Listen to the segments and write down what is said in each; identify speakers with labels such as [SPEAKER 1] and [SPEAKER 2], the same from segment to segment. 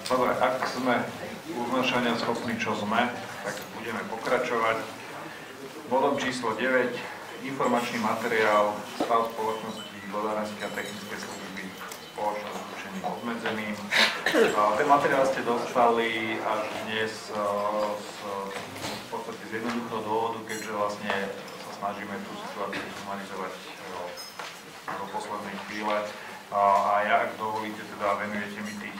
[SPEAKER 1] Dobre, ak sme uznášania schopní, čo sme, tak budeme pokračovať. Bodom číslo 9, informačný materiál, stav spoločnosti vodárenské a technické služby, spoločnosť s ručením obmedzeným. Ten materiál ste dostali až dnes v podstate z jednoduchého dôvodu, keďže vlastne sa snažíme tú situáciu humanizovať do poslednej chvíle. A ja, ak dovolíte, teda venujete mi tých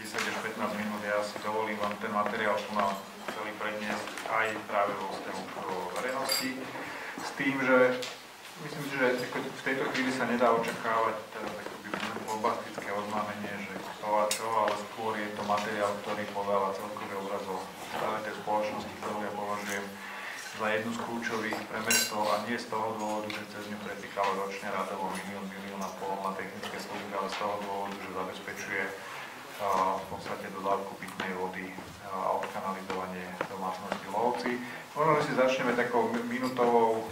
[SPEAKER 1] 10 až 15 minút, ja si dovolím vám ten materiál tu na celý predniesť aj práve vo vzťahu k verejnosti. S tým, že myslím si, že v tejto chvíli sa nedá očakávať bombastické oznámenie, že kto a čo, ale skôr je to materiál, ktorý podáva celkový obraz o stave tej spoločnosti, ktorú ja považujem za jednu z kľúčových pre mesto a nie z toho dôvodu, že cez ňu pretýkalo ročne rádovo milión a pol na technické služby, ale z toho dôvodu, že zabezpečuje v podstate dodávku pitnej vody a odkanalizovanie domácnosti Lovci. Možno, že si začneme takou minutovou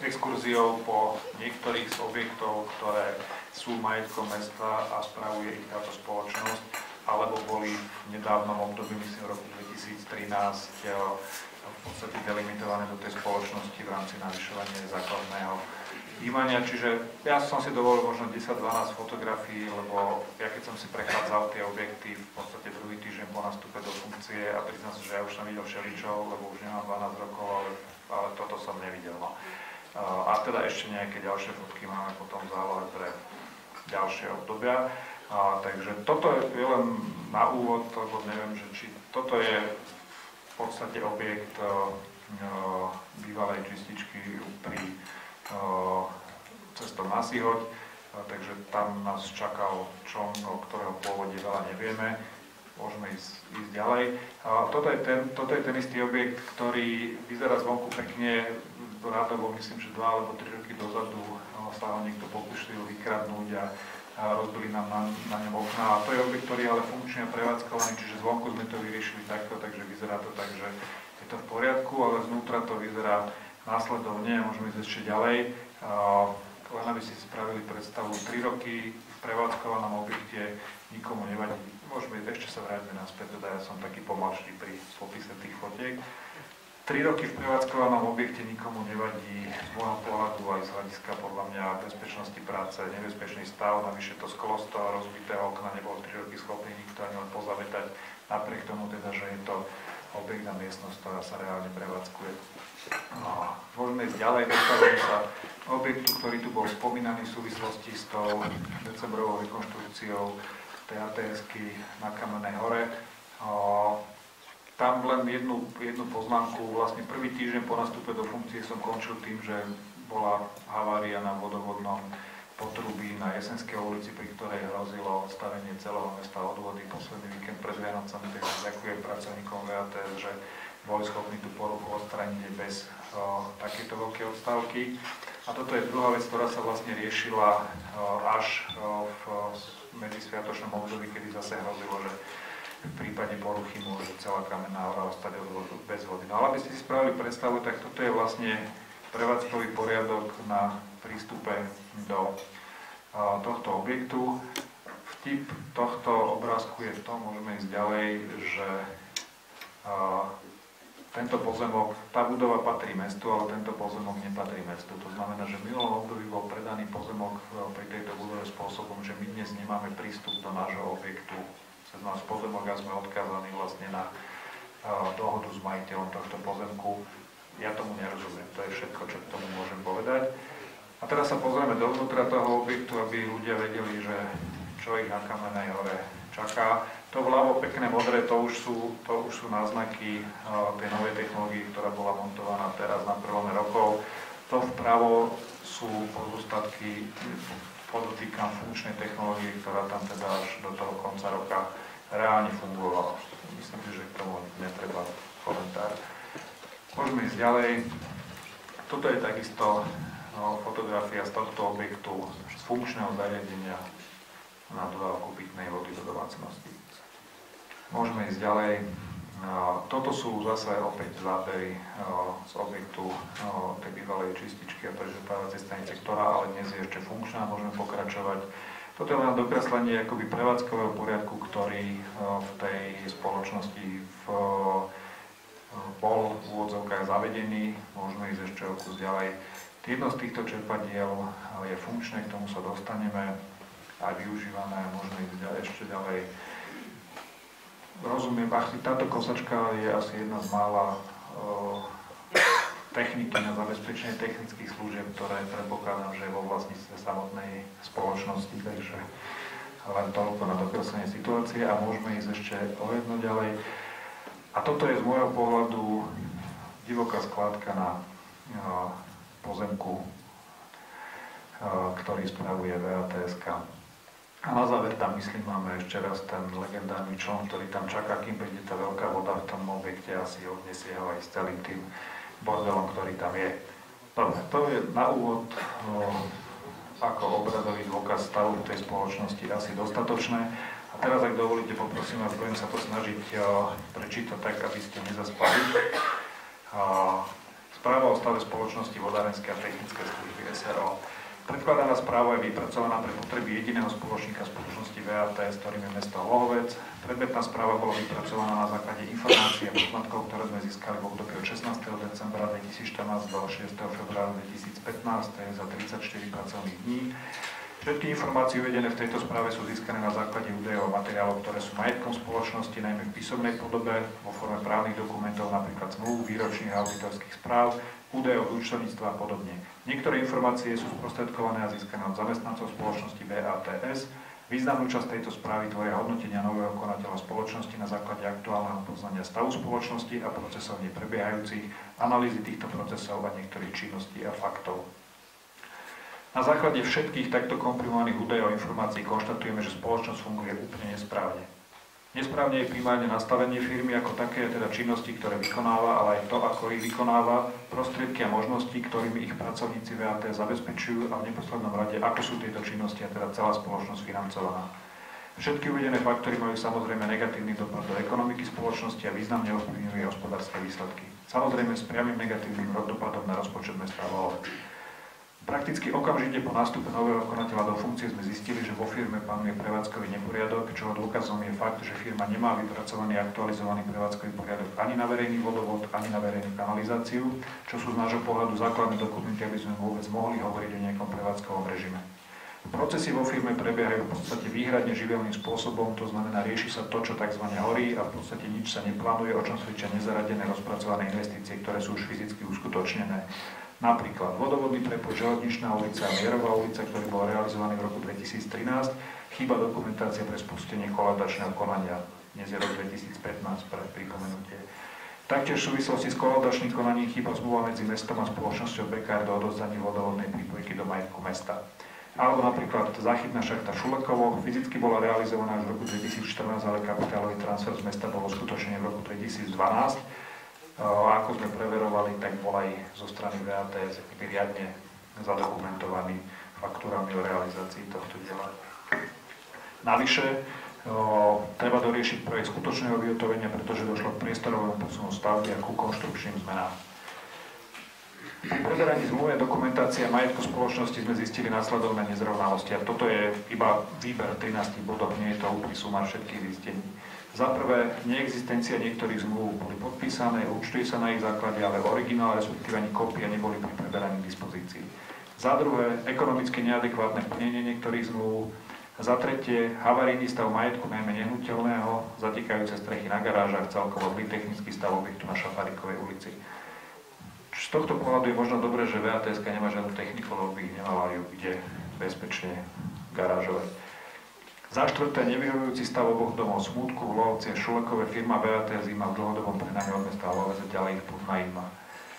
[SPEAKER 1] exkurziou po niektorých z objektov, ktoré sú majetkom mesta a spravuje ich táto spoločnosť, alebo boli v nedávnom období, myslím v roku 2013, v podstate delimitované do tej spoločnosti v rámci navyšovania základného výmania. Čiže ja som si dovolil možno 10-12 fotografií, lebo ja keď som si prechádzal tie objekty v podstate druhý týždeň po nastupe do funkcie a priznám sa, že ja už som videl všeličo, lebo už nemám 12 rokov, ale toto som nevidel. No. A teda ešte nejaké ďalšie fotky máme potom v zálohe pre ďalšie obdobia. Takže toto je len na úvod, lebo neviem, že či toto je v podstate objekt bývalej čističky pri cestou na Sihoď, takže tam nás čakal čln, o ktorého pôvode veľa nevieme. Môžeme ísť ďalej. Toto je ten istý objekt, ktorý vyzerá zvonku pekne, rádovo myslím, že 2 alebo 3 roky dozadu sa ho niekto pokúšil vykradnúť a rozbili nám na ňom okná. A to je objekt, ktorý je ale funkčne prevádzkovaný, čiže zvonku sme to vyriešili takto, takže vyzerá to tak, že je to v poriadku, ale znútra to vyzerá následovne. Môžeme ísť ešte ďalej. Len aby si spravili predstavu, 3 roky v prevádzkovanom objekte nikomu nevadí. Môžeme ešte sa vráťme naspäť, teda ja som taký pomalší pri popise tých fotiek. 3 roky v prevádzkovanom objekte nikomu nevadí z môjho pohľadu aj z hľadiska podľa mňa bezpečnosti práce, nebezpečný stav, navyše to sklo z toho rozbitého okna nebol 3 roky schopný nikto ani len pozavetať, napriek tomu teda, že je to objekt na miestnosť, ktorá sa reálne prevádzkuje. Môžeme ísť ďalej, dostávame sa objektu, ktorý tu bol spomínaný v súvislosti s tou decembrovou rekonštrukciou tej ATS-ky na Kamennej hore. Tam len jednu poznámku, vlastne prvý týždeň po nastupe do funkcie som končil tým, že bola havária na vodovodnom potrubí na Jesenskej ulici, pri ktorej hrozilo odstavenie celého mesta od vody posledný víkend pred Vianocami, takže ďakujem pracovníkom VATS, že boli schopní tú poruchu odstrániť bez takéto veľké odstávky. A toto je druhá vec, ktorá sa vlastne riešila až v medzisviatočnom období, kedy zase hrozilo, že v prípade poruchy môže celá Kamenná hora ostať bez vody. No ale aby ste si spravili predstavu, tak toto je vlastne prevádzkový poriadok na prístupe do tohto objektu. Vtip tohto obrázku je v tom, môžeme ísť ďalej, že tento pozemok, tá budova patrí mestu, ale tento pozemok nepatrí mestu. To znamená, že v minulom období bol predaný pozemok pri tejto budove spôsobom, že my dnes nemáme prístup do nášho objektu cez náš pozemok a sme odkázaní vlastne na dohodu s majiteľom tohto pozemku. Ja tomu nerozumiem, to je všetko, čo k tomu môžem povedať. A teraz sa pozrieme dovnútra toho objektu, aby ľudia vedeli, že čo ich na Kamennej hore čaká. To vľavo pekné modré, to už sú náznaky tej novej technológie, ktorá bola montovaná teraz na prelome rokov. To vpravo sú pozostatky, podotýkam funkčnej technológie, ktorá tam teda až do toho konca roka reálne fungovala. Myslím si, že k tomu netreba komentár. Môžeme ísť ďalej. Toto je takisto fotografia z tohto objektu, z funkčného zariadenia na dodávku pitnej vody do domácnosti. Môžeme ísť ďalej. Toto sú zase opäť zábery z objektu tej bývalej čističky a prečerpávacej stanice, ktorá ale dnes je ešte funkčná. Môžeme pokračovať. Toto je len dokreslenie akoby prevádzkového poriadku, ktorý v tej spoločnosti bol v úvodzovkách zavedený. Môžeme ísť ešte o kus ďalej. Jedno z týchto čerpadiel je funkčné, k tomu sa dostaneme, aj využívané, môžeme ísť ešte ďalej. Rozumiem, táto kosačka je asi jedna z mála techniky na zabezpečenie technických služieb, ktoré predpokladám, že je vo vlastníctve samotnej spoločnosti, takže len toľko na dokreslenie situácie a môžeme ísť ešte o jedno ďalej. A toto je z môjho pohľadu divoká skládka na pozemku, ktorý spravuje VATSK. A na záver tam, myslím, máme ešte raz ten legendárny čln, ktorý tam čaká, kým príde tá veľká voda v tom objekte, asi odniesie ho aj s celým tým bordelom, ktorý tam je. Dobre, to je na úvod ako obrazový dôkaz stavu v tej spoločnosti asi dostatočné. A teraz, ak dovolíte, poprosím vás, budem sa to snažiť prečítať tak, aby ste nezaspali. Správa o stave spoločnosti Vodárenské a technické služby SRO. Predkladaná správa je vypracovaná pre potreby jediného spoločníka spoločnosti VATS, ktorým je mesto Hlohovec. Predmetná správa bola vypracovaná na základe informácií a poznatkov, ktoré sme získali v období od 16. decembra 2014 do 6. februára 2015, to je za 34 pracovných dní. Všetky informácie uvedené v tejto správe sú získané na základe údajov a materiálov, ktoré sú majetkom spoločnosti, najmä v písomnej podobe, vo forme právnych dokumentov, napríklad zmluv, výročných a auditorských správ, údajov z účtovníctva a podobne. Niektoré informácie sú sprostredkované a získané od zamestnancov spoločnosti VATS. Významnú časť tejto správy tvoria hodnotenia nového konateľa spoločnosti na základe aktuálneho poznania stavu spoločnosti a procesov neprebiehajúcich, analýzy týchto procesov a niektorých činností a faktov. Na základe všetkých takto komprimovaných údajov a informácií konštatujeme, že spoločnosť funguje úplne nesprávne. Nesprávne je primárne nastavenie firmy ako také, teda činnosti, ktoré vykonáva, ale aj to, ako ich vykonáva, prostriedky a možnosti, ktorými ich pracovníci VAT zabezpečujú a v neposlednom rade, ako sú tieto činnosti a teda celá spoločnosť financovaná. Všetky uvedené faktory majú samozrejme negatívny dopad do ekonomiky spoločnosti a významne ovplyvňujú hospodárske výsledky. Samozrejme s priamym negatívnym dopadom na rozpočet mesta Hlohovec. Prakticky okamžite po nástupe nového konateľa do funkcie sme zistili, že vo firme panuje prevádzkový neporiadok, čoho dôkazom je fakt, že firma nemá vypracovaný aktualizovaný prevádzkový poriadok ani na verejný vodovod, ani na verejnú kanalizáciu, čo sú z nášho pohľadu základné dokumenty, aby sme vôbec mohli hovoriť o nejakom prevádzkovom režime. Procesy vo firme prebiehajú v podstate výhradne živelným spôsobom, to znamená rieši sa to, čo tzv. Horí a v podstate nič sa neplánuje, o čom svedčia nezaradené rozpracované investície, ktoré sú už fyzicky uskutočnené. Napríklad vodovodný prepoj Železničná ulica a Mierová ulica, ktorý bol realizovaný v roku 2013, chýba dokumentácia pre spustenie kolaudačného konania. Dnes je rok 2015 pre pripomenutie. Taktiež v súvislosti s kolaudačným konaním chýba zmluva medzi mestom a spoločnosťou BKR do odovzdania vodovodnej prípojky do majetku mesta. Alebo napríklad záchytná šachta Šulekovo fyzicky bola realizovaná už v roku 2014, ale kapitálový transfer z mesta bol uskutočnený v roku 2012. A ako sme preverovali, tak bol aj zo strany VATS riadne zadokumentovaný faktúrami o realizácii tohto diela. Navyše, treba doriešiť projekt skutočného vyhotovenia, pretože došlo k priestorovému posunu stavby a ku konštrukčným zmenám. Pri preberaní zmluvnej dokumentácie a majetku spoločnosti sme zistili následovné nezrovnalosti. A toto je iba výber 13 bodov, nie je to úplný sumár všetkých zistení. Za prvé, neexistencia niektorých zmluv boli podpísané, účtuje sa na ich základe, ale originál, respektíve ani kópia neboli pri preberaní k dispozícii. Za druhé, ekonomicky neadekvátne plnenie niektorých zmluv. Za tretie, havarijný stav majetku, najmä nehnuteľného, zatýkajúce strechy na garážach, celkovo zlý technický stav objektu na Šafárikovej ulici. Z tohto pohľadu je možno dobré, že VATS nemá žiadnu techniku, lebo by ich nemala ju kde bezpečne garážovať. Za štvrté, nevyhovujúci stav oboch domov Smútku, Hlohovci a Šulekové firma VATS má v dlhodobom prenáme od mesta Hlohovec a ďalej ich podnajíma.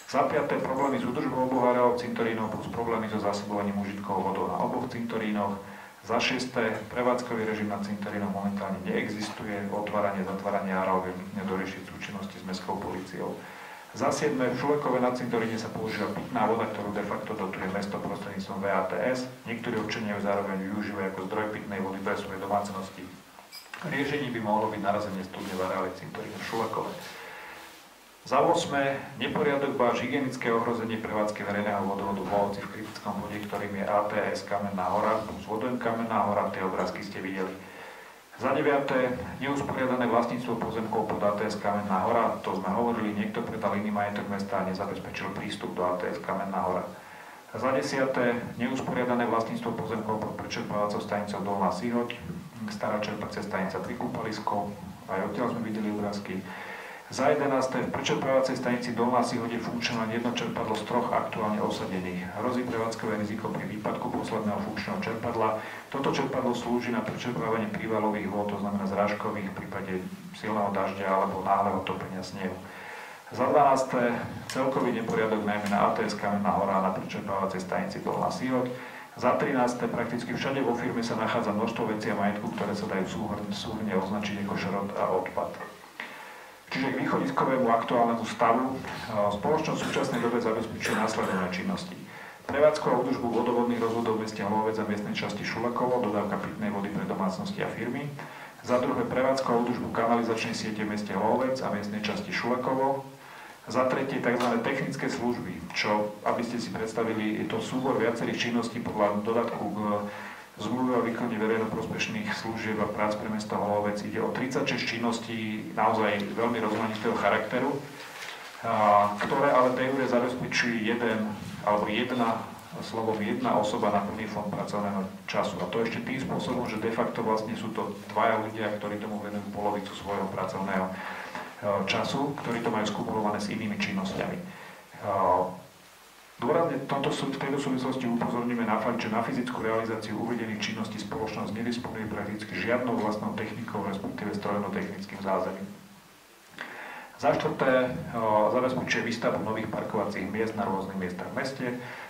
[SPEAKER 1] Za piaté, problémy s údržbou oboch areálov cintorínov plus problémy so zásobovaním užitkovou vodou na oboch cintorínoch. Za šiesté, prevádzkový režim na cintorínoch momentálne neexistuje, otváranie, zatváranie areálov je nutné doriešiť v súčinnosti s mestskou políciou. Za siedme, v Šulekove na cintoríne sa používa pitná voda, ktorú de facto dotuje mesto prostredníctvom VATS. Niektorí občania ju zároveň využívajú ako zdroj pitnej vody pre svoje domácnosti. Riešením by mohlo byť narazenie studne v areáli cintorínu v Šulekove. Za 8. neporiadok báž hygienické ohrozenie prevádzky verejného vodovodu Volovci v kritickom bode, ktorým je ATS Kamenná hora, plus vodojem Kamenná hora, tie obrázky ste videli. Za 9. neusporiadané vlastníctvo pozemkov pod ATS Kamenná hora, to sme hovorili, niekto predal iný majetok mesta a nezabezpečil prístup do ATS Kamenná hora. Za 10. neusporiadané vlastníctvo pozemkov pod prečerpávacou stanicou Dolná Sihoť, stará čerpacia stanica pri kúpaliskou, aj odtiaľ sme videli obrázky. Za 11. v prečerpávacej stanici Dolná Sihoď je funkčné len jedno čerpadlo z 3 aktuálne osadených. Hrozí prevádzkové riziko pri výpadku posledného funkčného čerpadla. Toto čerpadlo slúži na prečerpávanie prívalových vôd, to znamená zrážkových v prípade silného dažďa alebo náhleho topenia snehu. Za 12. celkový neporiadok najmä na ATS Kamenná hora a na prečerpávacej stanici Dolná Sihoď. Za 13. prakticky všade vo firme sa nachádza množstvo vecí a majetku, ktoré sa dajú súhrne označiť ako šrot a odpad. Čiže k východiskovému aktuálnemu stavu spoločnosť v súčasnej dobe zabezpečuje následovné činnosti. Prevádzku a údržbu vodovodných rozvodov v meste Hlohovec a miestnej časti Šulakovo, dodávka pitnej vody pre domácnosti a firmy. Za druhé prevádzku a údržbu kanalizačnej siete v meste Hlohovec a miestnej časti Šulakovo. Za tretie tzv. Technické služby, čo, aby ste si predstavili, je to súbor viacerých činností podľa dodatku k zmluvy o výkone verejnoprospešných služieb a prác pre mesto Hlohovec. Ide o 36 činností naozaj veľmi rozmanitého charakteru, ktoré ale de jure zabezpečujú jedna osoba na plný fond pracovného času. A to ešte tým spôsobom, že de facto vlastne sú to dvaja ľudia, ktorí tomu venujú polovicu svojho pracovného času, ktorí to majú skumulované s inými činnosťami. Dôrazne v tejto súvislosti upozorníme na fakt, že na fyzickú realizáciu uvedených činností spoločnosť nedisponuje prakticky žiadnou vlastnou technikou, respektíve strojno-technickým zázemím. Za 4. zabezpečuje výstavbu nových parkovacích miest na rôznych miestach v meste.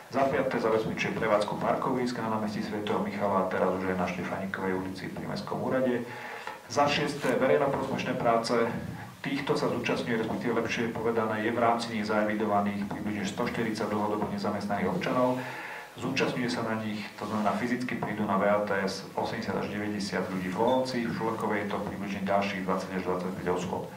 [SPEAKER 1] Za 5. zabezpečuje prevádzku parkovísk na námestí svätého Michala a teraz už aj na Štefánikovej ulici pri Mestskom úrade. Za 6. verejnoprospešné práce. Týchto sa zúčastňuje, respektíve lepšie povedané, je v rámci nich zaevidovaných približne 140 dlhodobo nezamestnaných občanov. Zúčastňuje sa na nich, to znamená fyzicky prídu na VATS 80 až 90 ľudí v Volovci, v Šulakovej je to približne ďalších 20 až 25 osôb.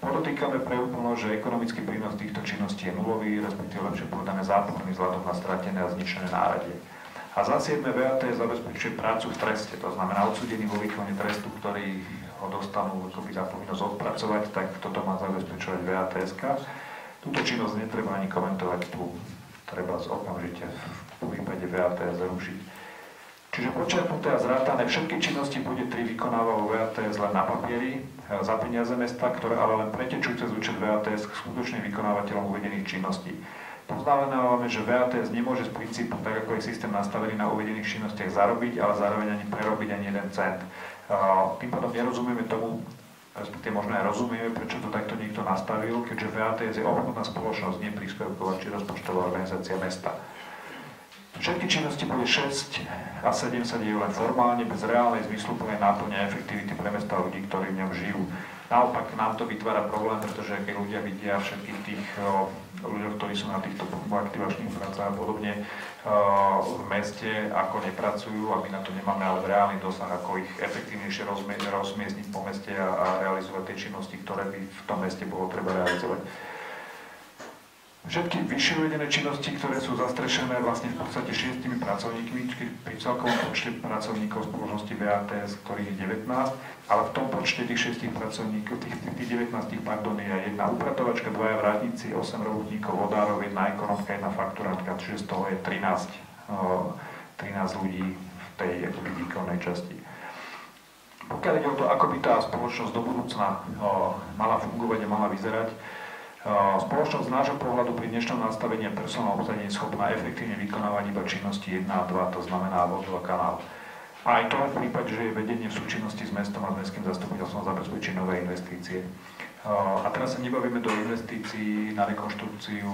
[SPEAKER 1] Podotýkame pre úplnosť, že ekonomický prínos týchto činností je nulový, respektíve lepšie povedané záporný vzhľadom na stratené a zničené náradie. A za 7. VATS zabezpečuje prácu v treste, to znamená odsúdený vo výkone trestu, ktorý ho dostanú za povinnosť odpracovať, tak toto má zabezpečovať VATS. Túto činnosť netreba ani komentovať, tu treba okamžite v prípade VATS zrušiť. Čiže počerpnuté a zrátané všetky činnosti bude 3 vykonáva vo VATS len na papieri za peniaze mesta, ktoré ale len pretečú cez účet VATS k skutočným vykonávateľom uvedených činností. Poznamenávame, že VATS nemôže z princípu, tak ako je systém nastavený na uvedených činnostiach, zarobiť, ale zároveň ani prerobiť ani 1 cent. Tým pádom nerozumieme tomu, respektíve možno aj rozumieme, prečo to takto niekto nastavil, keďže VATS je obchodná spoločnosť, nie príspevková či rozpočtová organizácia mesta. Všetky činnosti bude 6 a 7 sa dejú len formálne, bez reálnej zmysluplnej náplne a efektivity pre mesta a ľudí, ktorí v ňom žijú. Naopak nám to vytvára problém, pretože keď ľudia vidia všetkých tých ľuďoch, ktorí sú na týchto aktivačných prácach a podobne v meste, ako nepracujú a my na to nemáme ale reálny dosah, ako ich efektívnejšie rozmiestniť po meste a realizovať tie činnosti, ktoré by v tom meste bolo treba realizovať. Všetky vyššie uvedené činnosti, ktoré sú zastrešené vlastne v podstate 6 pracovníkmi, pri celkovom počte pracovníkov spoločnosti VATS, ktorých je 19, ale v tom počte tých 6 pracovníkov, tých 19, je jedna upratovačka, 2 vrátnici, 8 robotníkov, vodárov, 1 ekonomka, 1 fakturantka, čiže z toho je 13 ľudí v tej výkonnej časti. Pokiaľ ide o to, ako by tá spoločnosť do budúcna mala fungovať a mala vyzerať, spoločnosť z nášho pohľadu pri dnešnom nastavení personálneho obsadenia je schopná efektívne vykonávať iba činnosti 1 a 2, to znamená vodu a kanál. A aj to v prípade, že je vedenie v súčinnosti s mestom a s mestským zastupiteľstvom zabezpečí nové investície. A teraz sa nebavíme do investícií na rekonštrukciu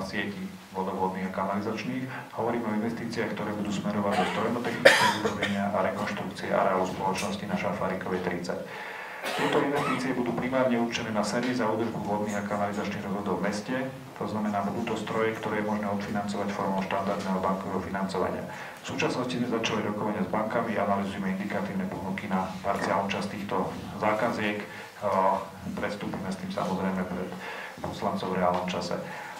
[SPEAKER 1] sietí vodovodných a kanalizačných. Hovoríme o investíciách, ktoré budú smerovať do strojno-technického vybavenia a rekonštrukcie areálu spoločnosti na Šafárikovej 30. Tieto investície budú primárne určené na servis a údržbu vodných a kanalizačných rozvodov v meste. To znamená, budú to stroje, ktoré je možné odfinancovať formou štandardného bankového financovania. V súčasnosti sme začali rokovania s bankami a analyzujeme indikatívne ponuky na parciálnu časť týchto zákaziek. Predstúpime s tým samozrejme pred poslancov v reálnom čase.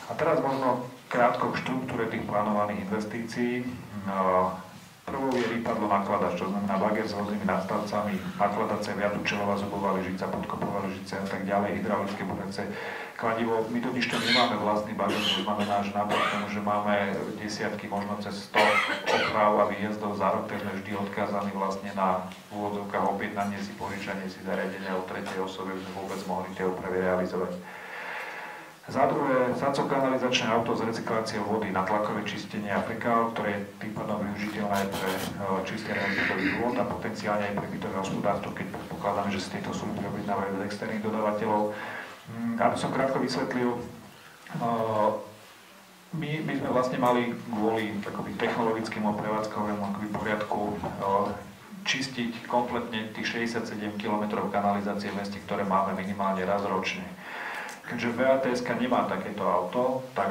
[SPEAKER 1] A teraz možno krátko k štruktúre tých plánovaných investícií. Prvou je rýpadlo nakladač, to znamená bager s vozými nadstavcami, nakladace, viadučelová zubová lyžica, podkopová lyžica a tak ďalej, hydraulické burace, kladivo. My totiž to nemáme vlastný bager, to znamená, že napriek tomu, že máme desiatky, možno cez 100 oprav a výjazdov za rok, tak sme vždy odkázaní vlastne na úvodzovkách objednanie si, požičanie si zariadenia od tretej osoby, aby sme vôbec mohli tie opravy realizovať. Za druhé, SACO kanalizačné auto z recykláciou vody na tlakové čistenie a fekál, ktoré je tým pádom využiteľné pre čistenie bytových vôd a potenciálne aj pre bytové hospodárstvo, keď predpokladáme, že z tejto služby objednávajú z externých dodávateľov. Aby som krátko vysvetlil, my sme vlastne mali kvôli technologickému a prevádzkovému poriadku čistiť kompletne tých 67 km kanalizácie v meste, ktoré máme minimálne raz ročne. Keďže VATS nemá takéto auto, tak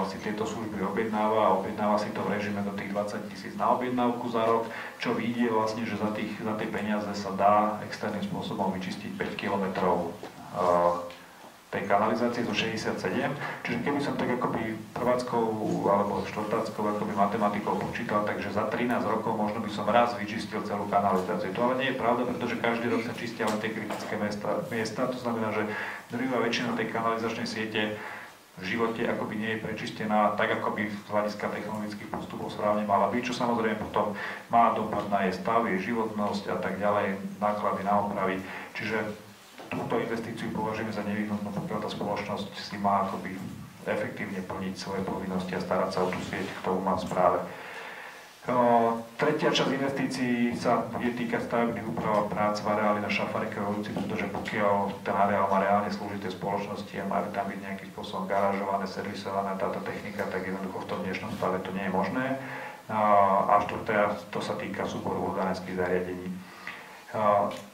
[SPEAKER 1] si tieto služby objednáva a objednáva si to v režime do tých 20 000 na objednávku za rok, čo vyjde vlastne, že za tie peniaze sa dá externým spôsobom vyčistiť 5 km tej kanalizácie zo 67. Čiže keby som tak akoby prváckou alebo štvrtáckou akoby matematikou počítal, takže za 13 rokov možno by som raz vyčistil celú kanalizáciu. To ale nie je pravda, pretože každý rok sa čistia len tie kritické miesta. To znamená, že drvivá väčšina tej kanalizačnej siete v živote akoby nie je prečistená tak, ako by z hľadiska technologických postupov správne mala byť, čo samozrejme potom má dopad na jej stav, jej životnosť a tak ďalej, náklady na opravy. Čiže túto investíciu považujeme za nevyhnutnú, pokiaľ tá spoločnosť si má akoby efektívne plniť svoje povinnosti a starať sa o tú sieť, ktorú má v správe. Tretia časť investícií sa bude týkať stavebných úprav a prác v areáli na Šafarikej ulici, pretože pokiaľ ten areál má reálne slúžiť tej spoločnosti a majú tam byť nejakým spôsobom garážované, servisované táto technika, tak jednoducho v tom dnešnom stave to nie je možné. A štvrtá, to sa týka súboru vodárenských zariadení.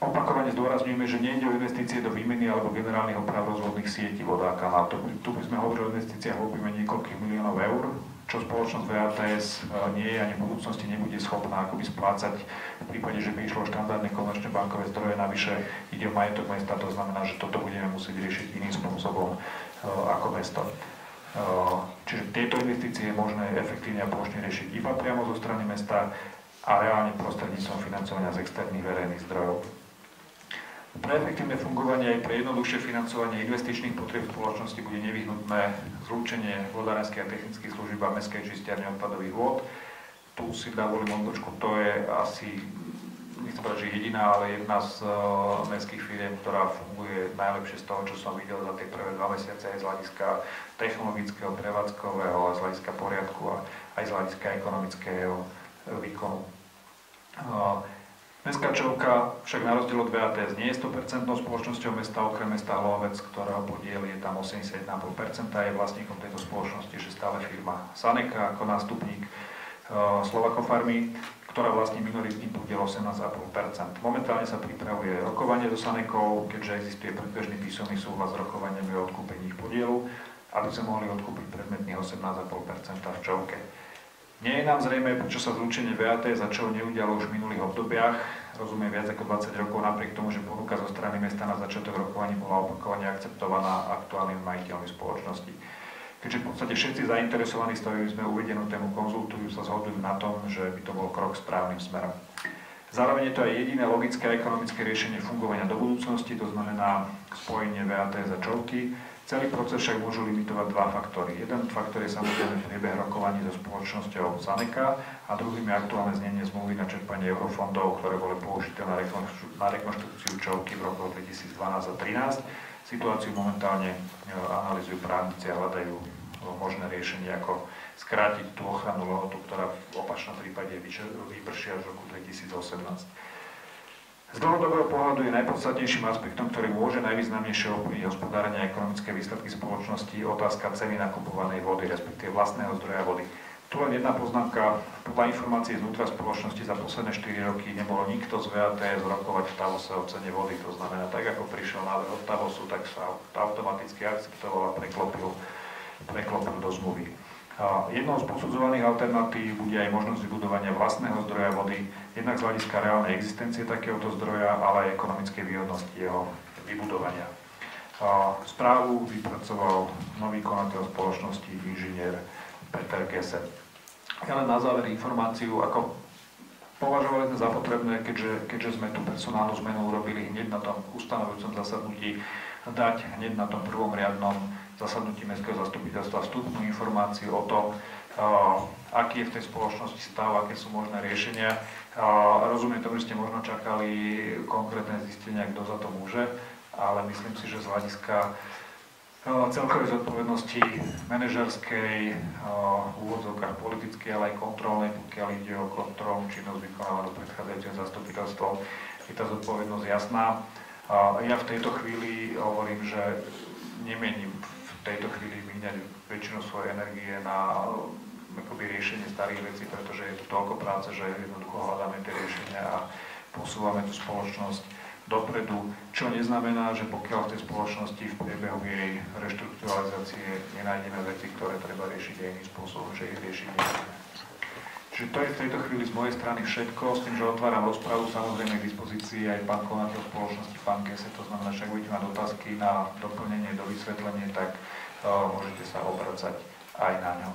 [SPEAKER 1] Opakovane zdôrazňujeme, že nejde o investície do výmeny alebo generálnych oprav rozvodných sietí voda a kanál. Tu by sme hovorili o investíciách v objeme niekoľkých miliónov eur, čo spoločnosť VATS nie je ani v budúcnosti nebude schopná akoby splácať v prípade, že by išlo štandardné komerčné bankové zdroje. Navyše ide o majetok mesta, to znamená, že toto budeme musieť riešiť iným spôsobom ako mesto. Čiže tieto investície je možné efektívne a plošne riešiť iba priamo zo strany mesta a reálne prostredníctvom financovania z externých verejných zdrojov. Pre efektívne fungovanie aj pre jednoduchšie financovanie investičných potrieb spoločnosti bude nevyhnutné zlúčenie vodárenskej a technických služieb a mestskej čistiarne odpadových vôd. Tu si dovolím odbočku, to je asi, nechcem povedať, že jediná, ale jedna z mestských firiem, ktorá funguje najlepšie z toho, čo som videl za tie prvé 2 mesiace aj z hľadiska technologického, prevádzkového, z hľadiska poriadku a aj z hľadiska ekonomického výkonu. Mestská čovka však na rozdiel od VATS nie je 100% spoločnosťou mesta, okrem mesta Hlovec, ktorého podiel je tam 81,5%, je vlastníkom tejto spoločnosti, že stále firma Saneka ako nástupník Slovakofarmy, ktorá vlastní minoritný podiel 18,5%. Momentálne sa pripravuje rokovanie so Sanekou, keďže existuje predbežný písomný súhlas s rokovaním o odkúpení ich podielu, aby sme mohli odkúpiť predmetných 18,5% v čovke. Nie je nám zrejme, prečo sa zlúčenie VATS a ČOV neudialo už v minulých obdobiach, rozumiem viac ako 20 rokov, napriek tomu, že ponuka zo strany mesta na začiatok rokovaní bola opakovane akceptovaná aktuálnymi majiteľmi spoločnosti. Keďže v podstate všetci zainteresovaní, s ktorými sme uvedenú tému konzultujú, sa zhodujú na tom, že by to bol krok správnym smerom. Zároveň je to aj jediné logické a ekonomické riešenie fungovania do budúcnosti, to znamená spojenie VATS a ČOVky. Celý proces však môžu limitovať 2 faktory. Jeden faktor je samozrejme priebeh rokovaní so spoločnosťou Saneka a druhým je aktuálne znenie zmluvy na čerpanie eurofondov, ktoré boli použité na rekonštrukciu ČOVky v rokoch 2012 a 2013. Situáciu momentálne analyzujú právnici a hľadajú možné riešenie, ako skrátiť tú ochrannú lehotu, ktorá v opačnom prípade vyprší až v roku 2018. Z dlhodobého pohľadu je najpodstatnejším aspektom, ktorý môže najvýznamnejšie ovplyvniť hospodárenie a ekonomické výsledky spoločnosti, otázka ceny nakupovanej vody, respektíve vlastného zdroja vody. Tu len jedna poznámka. Podľa informácií znútra spoločnosti za posledné 4 roky nebolo nikto z VATS rokovať v Tavose o cene vody. To znamená, tak ako prišiel návrh od Tavosu, tak sa automaticky akceptoval a preklopil do zmluvy. Jednou z posudzovaných alternatív bude aj možnosť vybudovania vlastného zdroja vody, jednak z hľadiska reálnej existencie takéhoto zdroja, ale aj ekonomickej výhodnosti jeho vybudovania. Správu vypracoval nový konateľ spoločnosti inžinier Peter Gese. Ja len na záver informáciu, ako považovali sme za potrebné, keďže sme tú personálnu zmenu urobili hneď na tom ustanovujúcom zasadnutí, dať hneď na tom prvom riadnom zasadnutí Mestského zastupiteľstva vstupnú informáciu o tom, aký je v tej spoločnosti stav, aké sú možné riešenia. Rozumiem tomu, že ste možno čakali konkrétne zistenia, kto za to môže, ale myslím si, že z hľadiska celkovej zodpovednosti manažerskej, v úvodzovkách politickej, ale aj kontrolnej, pokiaľ ide o kontrolnú činnosť vykonávanú predchádzajúcim zastupiteľstvom, je tá zodpovednosť jasná. Ja v tejto chvíli hovorím, že nemienim v tejto chvíli míňať väčšinu svojej energie na akoby riešenie starých vecí, pretože je tu toľko práce, že jednoducho hľadáme tie riešenia a posúvame tú spoločnosť dopredu, čo neznamená, že pokiaľ v tej spoločnosti v priebehu jej reštrukturalizácie nenájdeme veci, ktoré treba riešiť aj iným spôsobom, že ich riešiť nebudeme. Čiže to je v tejto chvíli z mojej strany všetko, s tým, že otváram rozpravu, samozrejme k dispozícii aj pán konateľ spoločnosti, pán Gese, to znamená, že ak budete mať otázky na doplnenie, do vysvetlenie, tak môžete sa obracať aj na ňo.